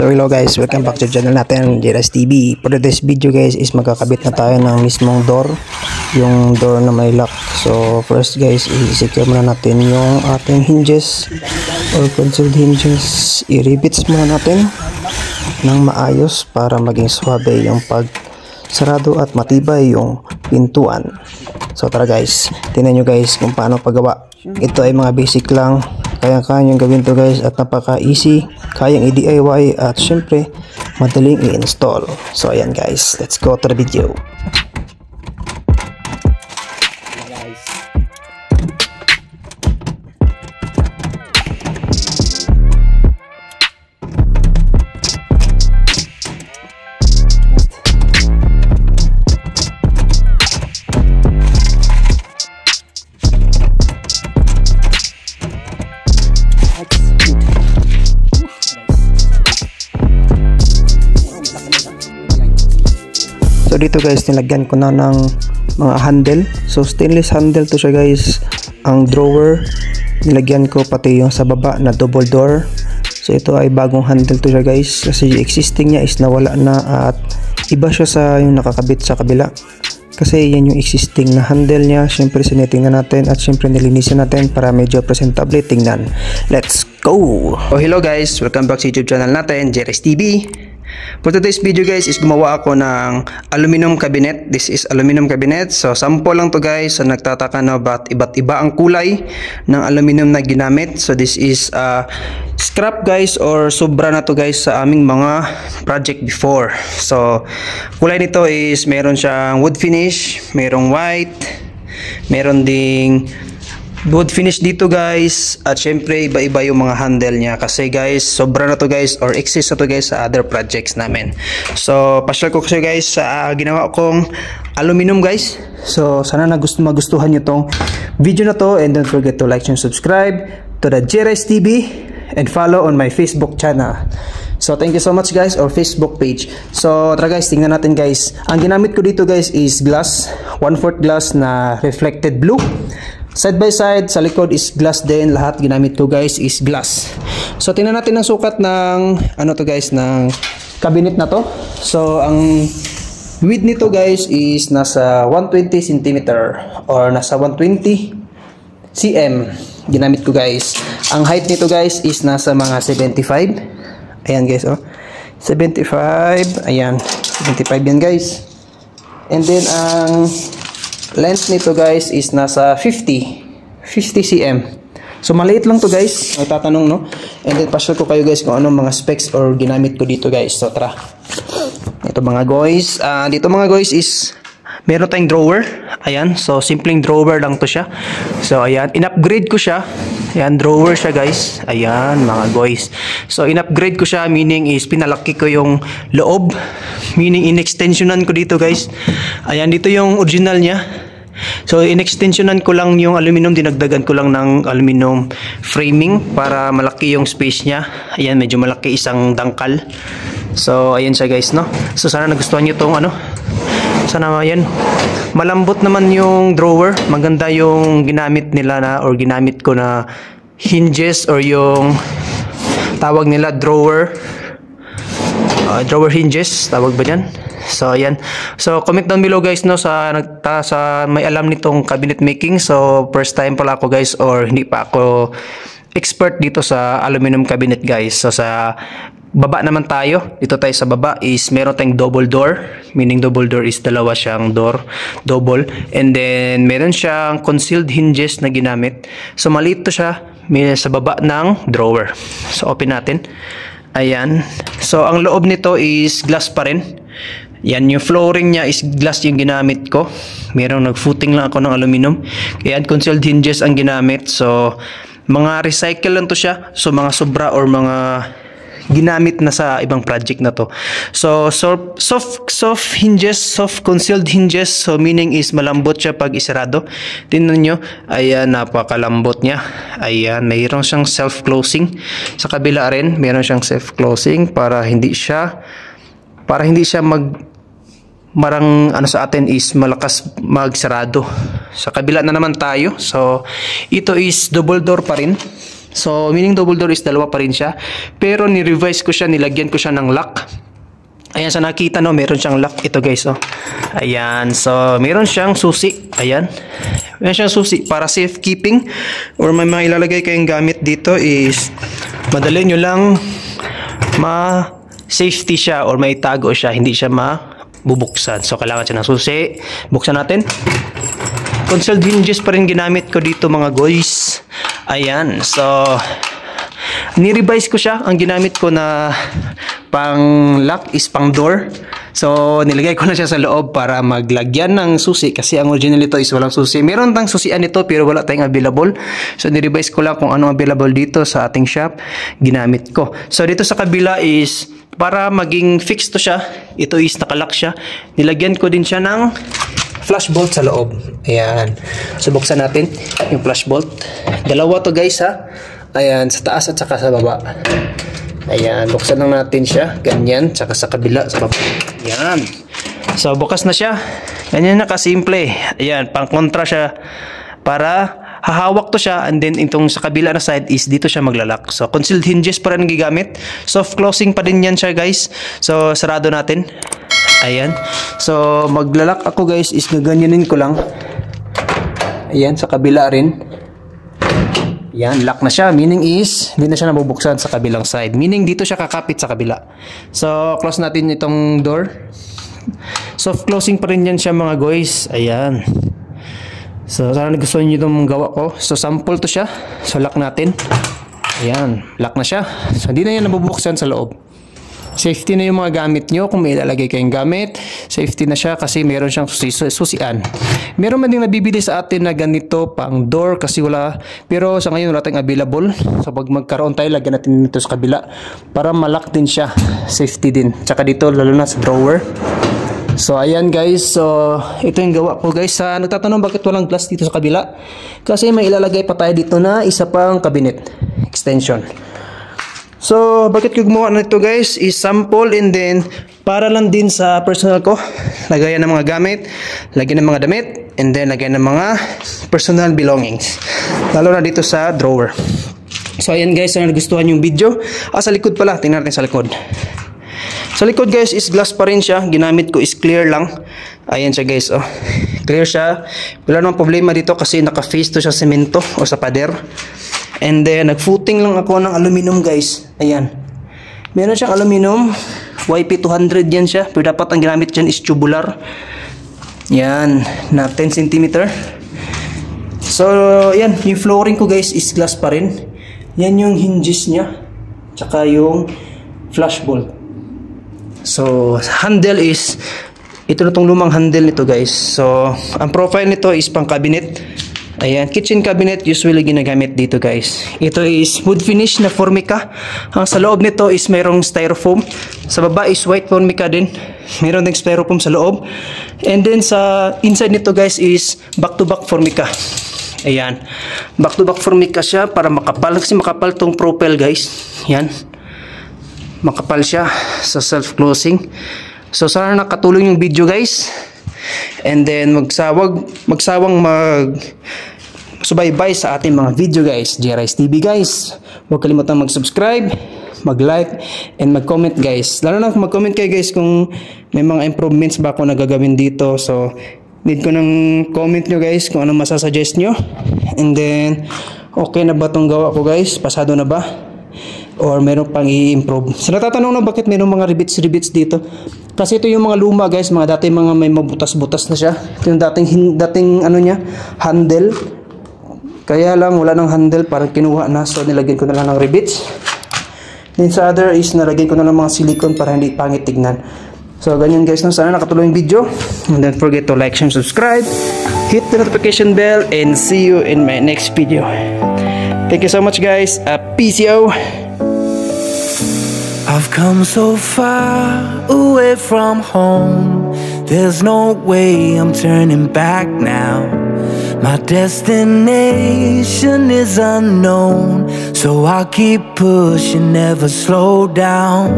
So hello guys, welcome back to channel natin, JRS TV. For today's video guys is magkakabit na tayo ng mismong door, yung door na may lock. So first guys, i-secure muna natin yung ating hinges or concealed hinges. I-rivets muna natin ng maayos para maging swabe yung pagsarado at matibay yung pintuan. So tara guys, tingnan nyo guys kung paano paggawa. Ito ay mga basic lang, kayang-kayang gawin to guys at napaka-easy, kayang i-DIY at syempre madaling i-install. So ayan guys, let's go to the video. So dito guys, nilagyan ko na ng mga handle. So stainless handle to siya guys. Ang drawer nilagyan ko, pati yung sa baba na double door. So ito ay bagong handle to siya guys, kasi existing niya is nawala na at iba siya sa yung nakakabit sa kabila. Kasi yan yung existing na handle niya. Syempre siniting na natin at syempre nilinisan natin para medyo presentable tingnan. Let's go! So hello guys, welcome back sa YouTube channel natin, JRS TV. For today's video guys is gumawa ako ng aluminum cabinet. This is aluminum cabinet. So sample lang to guys. So nagtataka na ba't iba't iba ang kulay ng aluminum na ginamit. So this is scrap guys, or sobra na to guys sa aming mga project before. So kulay nito is meron siyang wood finish, merong white, meron ding wood finish dito guys, at syempre iba-iba yung mga handle niya kasi guys sobra na to guys, or excess na to guys sa other projects namin. So pa-share ko kasi guys sa ginawa kong aluminum guys. So sana magustuhan nyo tong video na to, and don't forget to like and subscribe to the JRS TV and follow on my Facebook channel. So thank you so much guys, or Facebook page. So tara guys, tingnan natin guys. Ang ginamit ko dito guys is glass, 1/4 glass na reflected blue. Side by side, sa likod is glass din. Lahat ginamit ko guys is glass. So tingnan natin ang sukat ng ano to guys, ng cabinet na to. So ang width nito guys is nasa 120 cm or nasa 120 cm ginamit ko guys. Ang height nito guys is nasa mga 75. Ayan guys, oh. 75. Ayan, 75 yan guys. And then ang length nito guys is nasa 50 cm. So maliit lang to guys. May tatanong no. And then pa-share ko kayo guys kung anong mga specs or ginamit ko dito guys. So tara. Ito mga guys, dito mga guys is meron tayong drawer. Ayan, so simpleng drawer lang to siya. So ayan, in-upgrade ko siya. Ayan, drawer siya guys. Ayan mga guys. So in-upgrade ko siya, meaning is pinalaki ko yung loob. Meaning in-extensionan ko dito guys. Ayan, dito yung original niya. So in-extensionan ko lang yung aluminum, dinagdagan ko lang ng aluminum framing para malaki yung space niya. Ayan, medyo malaki, isang dangkal. So ayan siya guys no. So sana nagustuhan niyo tong ano. Sana yan. Malambot naman yung drawer. Maganda yung ginamit nila na, or ginamit ko na hinges, or yung tawag nila drawer hinges, tawag ba yan? So ayan. So comment down below guys no, sa may alam nitong cabinet making. So first time pala ako guys, or hindi pa ako expert dito sa aluminum cabinet guys. So sa baba naman tayo. Dito tayo sa baba is meron tayong double door. Meaning double door is dalawa siyang door, double. And then meron siyang concealed hinges na ginamit. So maliit to siya, may sa baba ng drawer. So open natin. Ayan. So ang loob nito is glass pa rin. Yan, yung flooring niya is glass yung ginamit ko. Merong nag-footing lang ako ng aluminum. Kaya concealed hinges ang ginamit. So mga recycle lang to siya. So mga sobra or mga ginamit na sa ibang project na to. So soft hinges, soft concealed hinges. So meaning is malambot siya pag isarado. Tingnan nyo, ayan, napakalambot niya. Ayan, mayroon siyang self-closing. Sa kabila rin, mayroon siyang self-closing para hindi siya marang ano sa atin is malakas magsarado. Sa kabila na naman tayo. So ito is double door pa rin. So, meaning double door is dalawa pa rin siya. Pero ni-revise ko siya, nilagyan ko siya ng lock. Ayan, sa nakita no, meron siyang lock. Ito guys, oh. Ayan, so meron siyang susi. Ayan. Meron siyang susi para safe keeping. Or may mga ilalagay kayong gamit dito is madali nyo lang ma-safety siya or may tago siya. Hindi siya mabubuksan. So, kailangan siya ng susi. Buksan natin. Concealed hinges pa rin ginamit ko dito mga guys. Ayan, so ni-revise ko siya. Ang ginamit ko na pang lock is pang door. So nilagay ko na siya sa loob para maglagyan ng susi kasi ang original nito is walang susi. Meron tayong susian nito pero wala tayong available. So ni-revise ko lang kung ano available dito sa ating shop. Ginamit ko. So dito sa kabila is para maging fixed to siya. Ito is nakalock siya. Nilagyan ko din siya ng flash bolt sa loob. Ayan. So, buksan natin yung flash bolt. Dalawa to guys ha. Ayan. Sa taas at saka sa baba. Ayan. Buksan lang natin siya. Ganyan. Saka sa kabila. Sa baba. Ayan. So, bukas na siya. Ganyan na kasimple. Ayan. Pang kontra siya. Para hahawak to siya. And then, itong sa kabila na side is dito siya maglalak. So, concealed hinges pa rin gigamit. Soft closing pa din yan siya guys. So, sarado natin. Ayan. So, maglalak ako guys is gaganyanin ko lang. Ayan, sa kabila rin. Ayan, lock na siya. Meaning is, hindi na siya nabubuksan sa kabilang side. Meaning, dito siya kakapit sa kabila. So, close natin itong door. Soft closing pa rin yan siya mga guys. Ayan. So, sana nagustuhan nyo itong gawa ko. So, sample to siya. So, lock natin. Ayan, lock na siya. So, hindi na yan nabubuksan sa loob. Safety na yung mga gamit nyo. Kung may ilalagay kayong gamit, safety na siya kasi meron siyang susian. Meron man din nabibili sa atin na ganito pang door kasi wala. Pero sa ngayon wala tayong available. So pag magkaroon tayo, lagyan natin dito sa kabila para malak din siya. Safety din. Tsaka dito lalo na sa drawer. So ayan guys. So ito yung gawa ko guys. Nagtatanong bakit walang glass dito sa kabila? Kasi may ilalagay pa tayo dito na isa pang cabinet extension. So, bakit ko gumawa na ito guys is sample and then para lang din sa personal ko. Lagayan ng mga gamit, lagyan ng mga damit, and then lagyan ng mga personal belongings. Lalo na dito sa drawer. So, ayan guys, sana nagustuhan yung video. Sa likod pala, tingnan natin sa likod. Sa likod guys is glass pa rin siya. Ginamit ko is clear lang. Ayan siya guys, oh. Clear siya. Wala namang problema dito kasi naka-face to siya semento o sa pader. And then, nag-footing lang ako ng aluminum guys. Ayan. Meron siyang aluminum. YP200 yan siya. Pero dapat ang ginamit dyan is tubular. Yan. Na 10 cm. So, yan. Yung flooring ko guys is glass pa rin. Yan yung hinges niya. Tsaka yung flash bolt. So, handle is ito na tong lumang handle nito guys. So, ang profile nito is pang cabinet. Ayan, kitchen cabinet usually ginagamit dito guys. Ito is wood finish na Formica. Ang sa loob nito is mayroong styrofoam. Sa baba is white Formica din. Mayroon ding styrofoam sa loob. And then sa inside nito guys is back to back Formica. Ayan. Back to back Formica siya para makapal. Kasi makapal tong profile guys. Yan. Makapal siya sa self-closing. So sana nakatulong yung video guys. And then magsawang subaybay sa ating mga video guys. JRice TV guys. Huwag kalimutan mag-subscribe, mag-like, and mag-comment guys. Lalo na kung mag-comment kayo guys kung may mga improvements ba ako nagagawin dito. So need ko ng comment nyo guys kung anong masasuggest nyo. And then okay na ba itong gawa ko guys? Pasado na ba? Or meron pang i-improve? So natatanong na bakit meron mga rivets dito. Kasi ito yung mga luma guys, mga dati mga may mabutas-butas na siya. Ito yung dating ano niya, handle. Kaya lang wala ng handle, parang kinuha na. So nilagyan ko na lang ng rivets. Then sa other is nalagyan ko na ng mga silicone para hindi pangit tignan. So ganyan guys, sana nakatulong yung video. And don't forget to like, share, subscribe. Hit the notification bell and see you in my next video. Thank you so much guys. Peace out. I've come so far away from home. There's no way I'm turning back now. My destination is unknown, so I'll keep pushing, never slow down.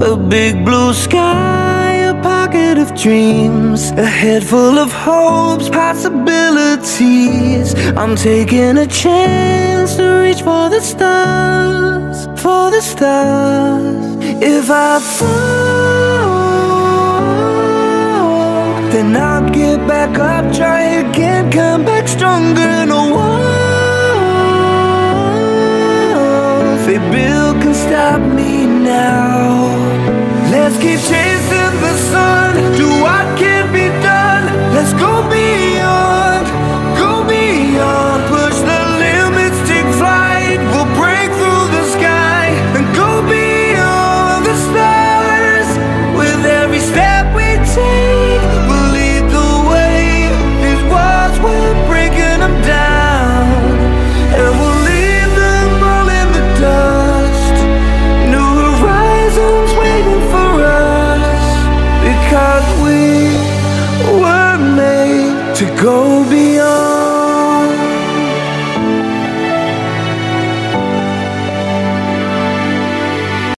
A big blue sky, a pocket of dreams, a head full of hopes, possibilities. place. I'm taking a chance to reach for the stars, for the stars. If I fall, then I'll get back up, try again, come back stronger. No one, they Bill can stop me now. Let's keep chasing.